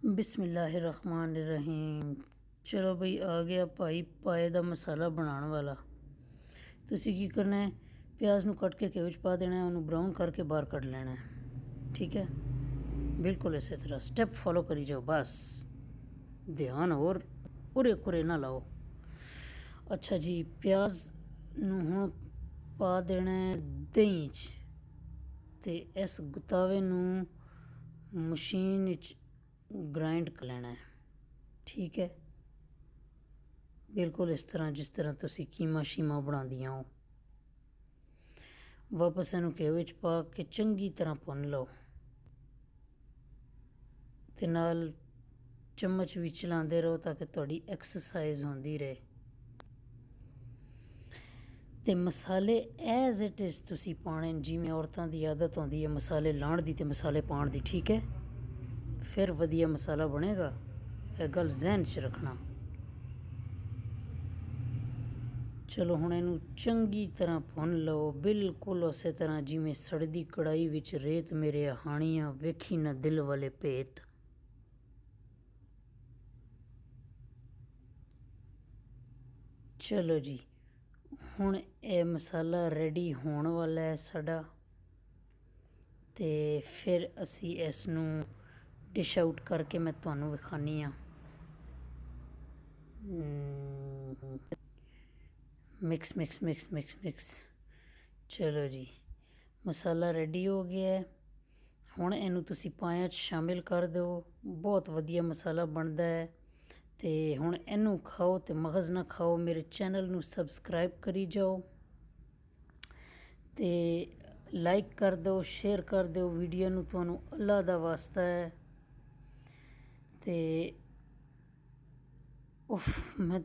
बिस्मिल्लाहिर्रहमानिर्रहीम। चलो बई आ गया भाई पाए का मसाला बनाने वाला। तुसी की करना है, प्याज नू कट के घी विच पा देना है, उन्होंने ब्राउन करके बाहर कट लेना है। ठीक है, बिल्कुल इस तरह स्टेप फॉलो करी जाओ, बस ध्यान और उरे कुरे ना लाओ। अच्छा जी, प्याज नू हुण पा देना है दही च, ते इस गुतावे नू मशीन विच ग्राइंड कर लेना है। ठीक है, बिल्कुल इस तरह जिस तरह तुसी कीमा शीमा बनादियां हो। वापस इनू घी विच पा के चंगी तरह भुन लो, ते नाल चम्मच भी चलाते रहो ताकि तुहाडी एक्सरसाइज होंदी रहे। ते मसाले एज इट इज़ तुसी पाने जिवें औरतां दी आदत होंदी है मसाले लाण दी ते मसाले पाण दी। ठीक है, फिर वधिया मसाला बनेगा, यह गल जहन च रखना। चलो हुण इनू चंगी तरह भुन लो, बिल्कुल उस तरह जिवें सड़दी कढ़ाई विच रेत मेरे हाणियां वेखी ना दिल वाले भेत। चलो जी, हुण यह मसाला रेडी होने वाला है साडा, ते फिर असी इसनू डिश आउट करके मैं तुहानू विखानी हाँ। Mix mix mix mix mix. चलो जी, मसाला रेडी हो गया है। हुण इनू तुसी पाया च शामिल कर दो, बहुत वधिया मसाला बनता है। ते हुण इनू खाओ ते मगज़ ना खाओ। मेरे चैनल नू सबसक्राइब करी जाओ, ते लाइक कर दो, शेयर कर दो वीडियो नू, तुहानू अल्लाह दा वास्ता है। ते उफ, मैं